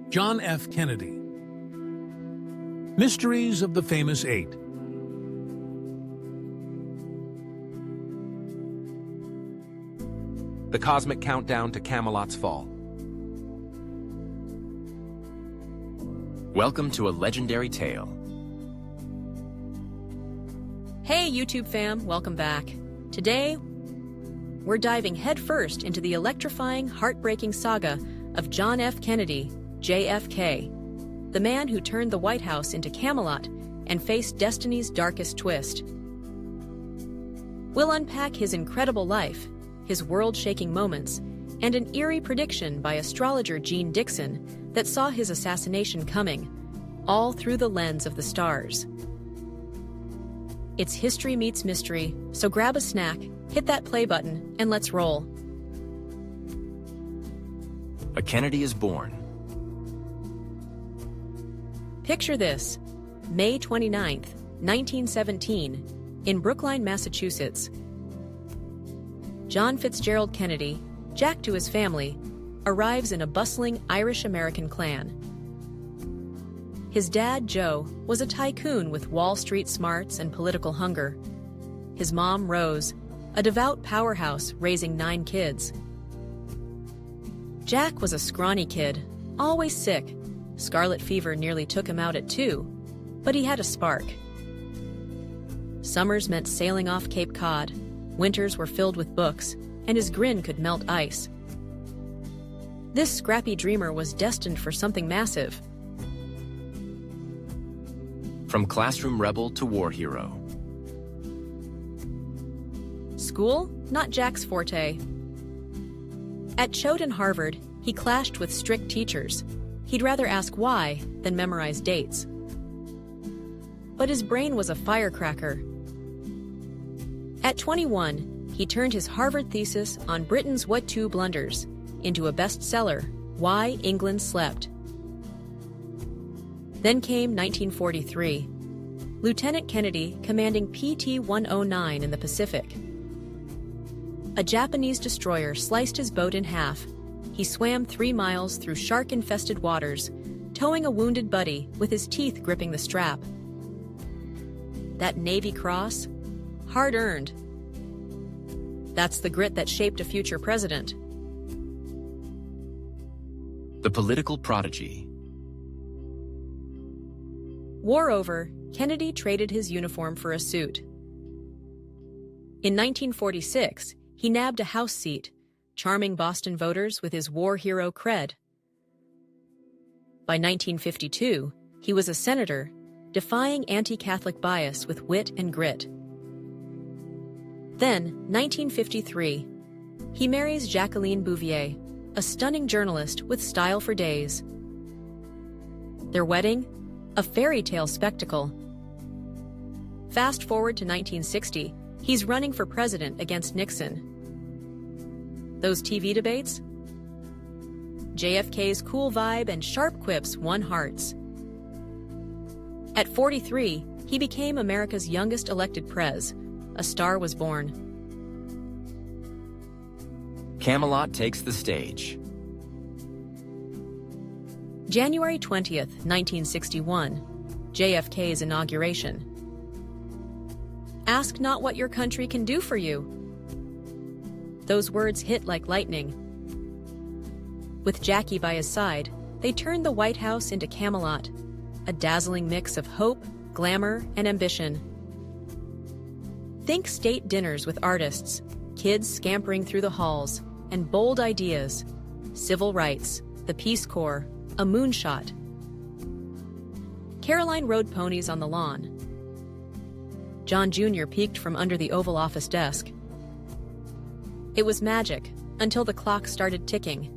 John F. Kennedy. Mysteries of the Famous Eight. The cosmic countdown to Camelot's fall. Welcome to a legendary tale. Hey YouTube fam, welcome back. Today, we're diving headfirst into the electrifying, heartbreaking saga of John F. Kennedy, JFK, the man who turned the White House into Camelot and faced destiny's darkest twist. We'll unpack his incredible life, his world-shaking moments, and an eerie prediction by astrologer Jeane Dixon that saw his assassination coming, all through the lens of the stars. It's history meets mystery, so grab a snack, hit that play button, and let's roll. A Kennedy is born. Picture this, May 29th, 1917, in Brookline, Massachusetts. John Fitzgerald Kennedy, Jack to his family, arrives in a bustling Irish-American clan. His dad, Joe, was a tycoon with Wall Street smarts and political hunger. His mom, Rose, a devout powerhouse raising 9 kids. Jack was a scrawny kid, always sick. Scarlet fever nearly took him out at 2, but he had a spark. Summers meant sailing off Cape Cod, winters were filled with books, and his grin could melt ice. This scrappy dreamer was destined for something massive. From classroom rebel to war hero. School, not Jack's forte. At Choate and Harvard, he clashed with strict teachers. He'd rather ask why than memorize dates. But his brain was a firecracker. At 21, he turned his Harvard thesis on Britain's What Two Blunders into a bestseller, Why England Slept. Then came 1943. Lieutenant Kennedy commanding PT-109 in the Pacific. A Japanese destroyer sliced his boat in half. He swam 3 miles through shark-infested waters, towing a wounded buddy with his teeth gripping the strap. That Navy Cross? Hard-earned. That's the grit that shaped a future president. The political prodigy. War over, Kennedy traded his uniform for a suit. In 1946, he nabbed a House seat, charming Boston voters with his war hero cred. By 1952, he was a senator, defying anti-Catholic bias with wit and grit. Then, 1953, he marries Jacqueline Bouvier, a stunning journalist with style for days. Their wedding? A fairy tale spectacle. Fast forward to 1960, he's running for president against Nixon. Those TV debates? JFK's cool vibe and sharp quips won hearts. At 43, he became America's youngest elected prez. A star was born. Camelot takes the stage. January 20th, 1961, JFK's inauguration. Ask not what your country can do for you. Those words hit like lightning. With Jackie by his side, they turned the White House into Camelot, a dazzling mix of hope, glamour, and ambition. Think state dinners with artists, kids scampering through the halls, and bold ideas. Civil rights, the Peace Corps, a moonshot. Caroline rode ponies on the lawn. John Jr. peeked from under the Oval Office desk. It was magic, until the clock started ticking.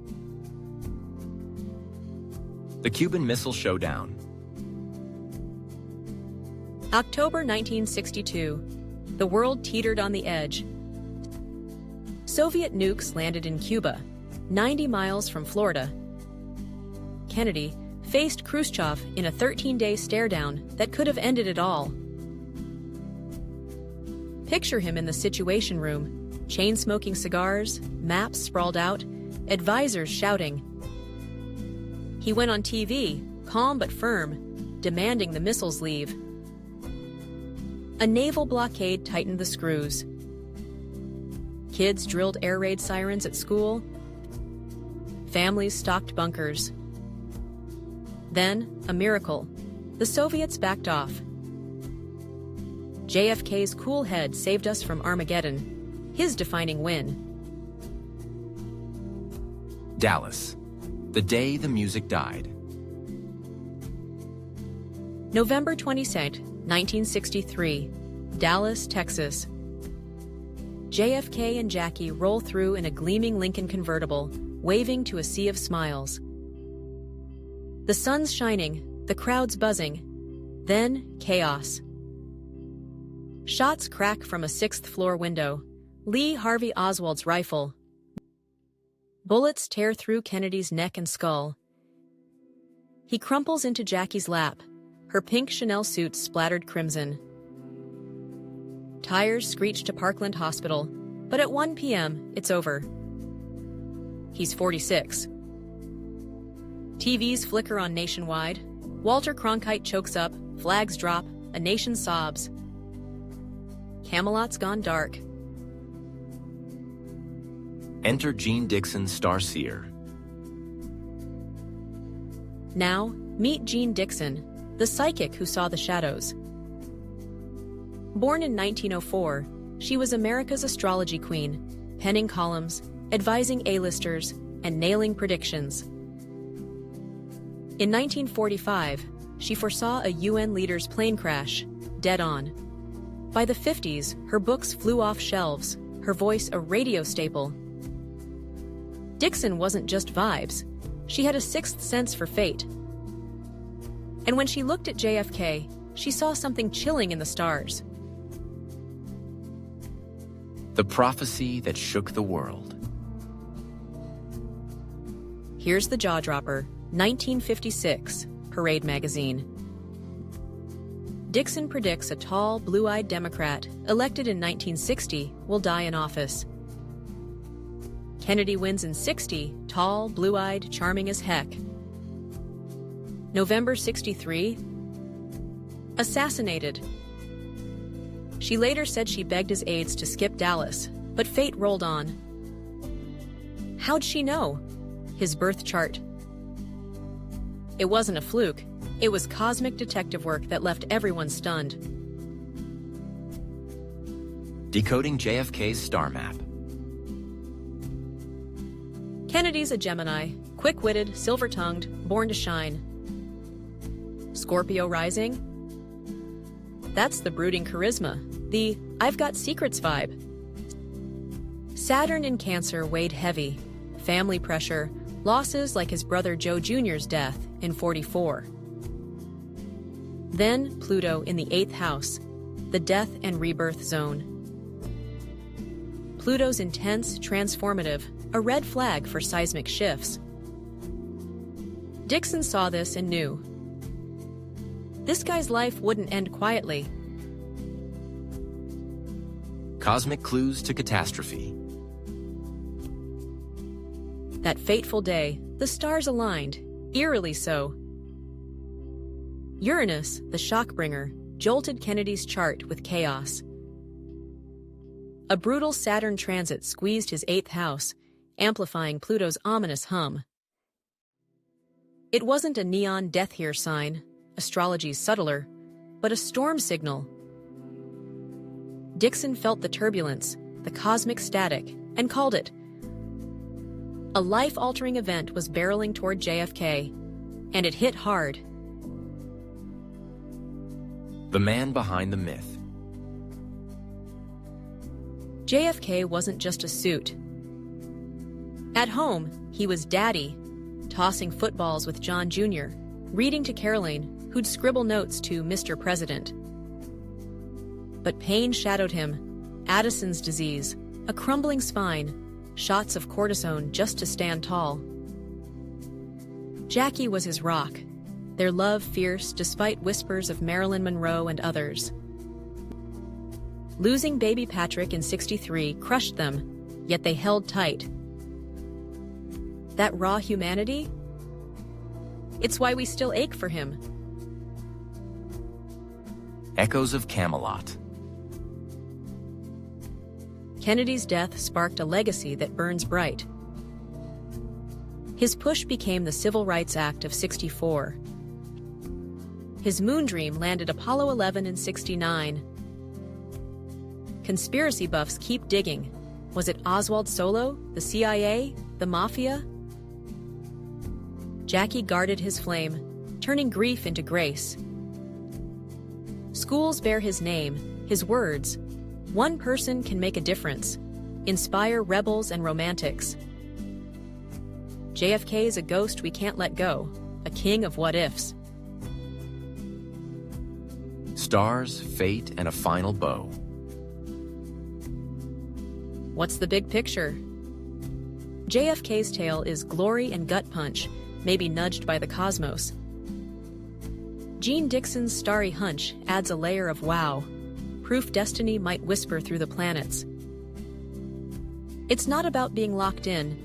The Cuban Missile Showdown. October 1962. The world teetered on the edge. Soviet nukes landed in Cuba, 90 miles from Florida. Kennedy faced Khrushchev in a 13-day stare-down that could have ended it all. Picture him in the Situation Room, chain-smoking cigars, maps sprawled out, advisors shouting. He went on TV, calm but firm, demanding the missiles leave. A naval blockade tightened the screws. Kids drilled air raid sirens at school. Families stocked bunkers. Then, a miracle. The Soviets backed off. JFK's cool head saved us from Armageddon, his defining win. Dallas, the day the music died. November 22, 1963, Dallas, Texas. JFK and Jackie roll through in a gleaming Lincoln convertible, waving to a sea of smiles. The sun's shining, the crowd's buzzing. Then, chaos. Shots crack from a sixth-floor window. Lee Harvey Oswald's rifle. Bullets tear through Kennedy's neck and skull. He crumples into Jackie's lap, her pink Chanel suit splattered crimson. Tires screech to Parkland Hospital, but at 1 p.m., it's over. He's 46. TVs flicker on Nationwide. Walter Cronkite chokes up, flags drop, a nation sobs. Camelot's gone dark. Enter Jeane Dixon, star-seer. Now, meet Jeane Dixon, the psychic who saw the shadows. Born in 1904, she was America's astrology queen, penning columns, advising A-listers, and nailing predictions. In 1945, she foresaw a UN leader's plane crash, dead on. By the 50s, her books flew off shelves, her voice a radio staple. Dixon wasn't just vibes. She had a sixth sense for fate. And when she looked at JFK, she saw something chilling in the stars. The prophecy that shook the world. Here's the jaw-dropper, 1956, Parade magazine. Dixon predicts a tall, blue-eyed Democrat, elected in 1960, will die in office. Kennedy wins in 60, tall, blue-eyed, charming as heck. November 63, assassinated. She later said she begged his aides to skip Dallas, but fate rolled on. How'd she know? His birth chart. It wasn't a fluke. It was cosmic detective work that left everyone stunned. Decoding JFK's star map. Kennedy's a Gemini, quick-witted, silver-tongued, born to shine. Scorpio rising? That's the brooding charisma, the I've got secrets vibe. Saturn in Cancer weighed heavy, family pressure, losses like his brother Joe Jr.'s death in 44. Then Pluto in the 8th house, the death and rebirth zone. Pluto's intense, transformative, a red flag for seismic shifts. Dixon saw this and knew. This guy's life wouldn't end quietly. Cosmic clues to catastrophe. That fateful day, the stars aligned, eerily so. Uranus, the shockbringer, jolted Kennedy's chart with chaos. A brutal Saturn transit squeezed his 8th house, amplifying Pluto's ominous hum. It wasn't a neon death here sign, astrology's subtler, but a storm signal. Dixon felt the turbulence, the cosmic static, and called it. A life-altering event was barreling toward JFK, and it hit hard. The man behind the myth. JFK wasn't just a suit. At home, he was daddy, tossing footballs with John Jr., reading to Caroline, who'd scribble notes to Mr. President. But pain shadowed him, Addison's disease, a crumbling spine, shots of cortisone just to stand tall. Jackie was his rock, their love fierce despite whispers of Marilyn Monroe and others. Losing baby Patrick in 63 crushed them, yet they held tight. That raw humanity? It's why we still ache for him. Echoes of Camelot. Kennedy's death sparked a legacy that burns bright. His push became the Civil Rights Act of '64. His moon dream landed Apollo 11 in '69. Conspiracy buffs keep digging. Was it Oswald Solo, the CIA, the Mafia? Jackie guarded his flame, turning grief into grace. Schools bear his name, his words. One person can make a difference, inspire rebels and romantics. JFK is a ghost we can't let go, a king of what-ifs. Stars, fate, and a final bow. What's the big picture? JFK's tale is glory and gut punch, maybe nudged by the cosmos. Jeane Dixon's starry hunch adds a layer of wow, proof destiny might whisper through the planets. It's not about being locked in.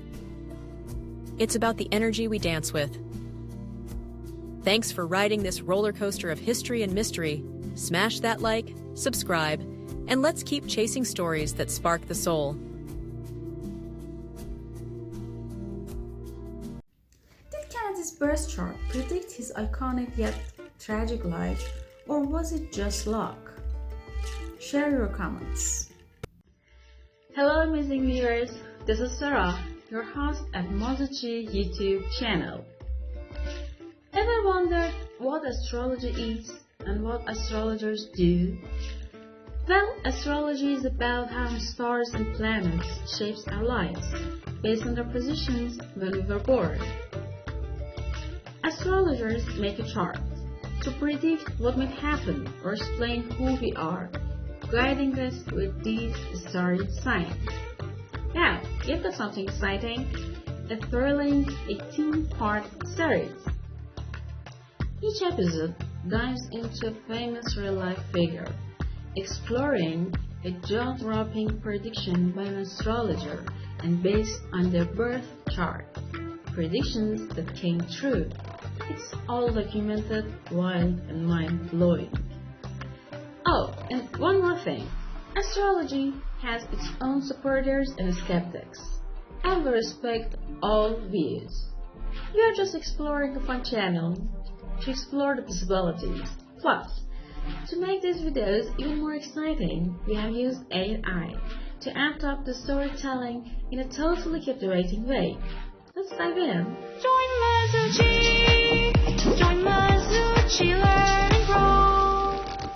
It's about the energy we dance with. Thanks for riding this roller coaster of history and mystery. Smash that like, subscribe, and let's keep chasing stories that spark the soul. Did Kennedy's birth chart predict his iconic yet tragic life, or was it just luck? Share your comments. Hello amazing viewers, this is Sarah, your host at Astrology YouTube channel. Ever wondered what astrology is and what astrologers do? Well, astrology is about how stars and planets shapes our lives based on their positions when we were born. Astrologers make a chart to predict what might happen or explain who we are, guiding us with these starry signs. Now, you've got something exciting, a thrilling 18-part series. Each episode dives into a famous real-life figure, exploring a jaw-dropping prediction by an astrologer and based on their birth chart, predictions that came true. It's all documented, wild, and mind-blowing. Oh, and one more thing. Astrology has its own supporters and skeptics, and we respect all views. We are just exploring a fun channel to explore the possibilities. Plus, to make these videos even more exciting, we have used AI to amp up the storytelling in a totally captivating way. Let's dive in. Join Astrology!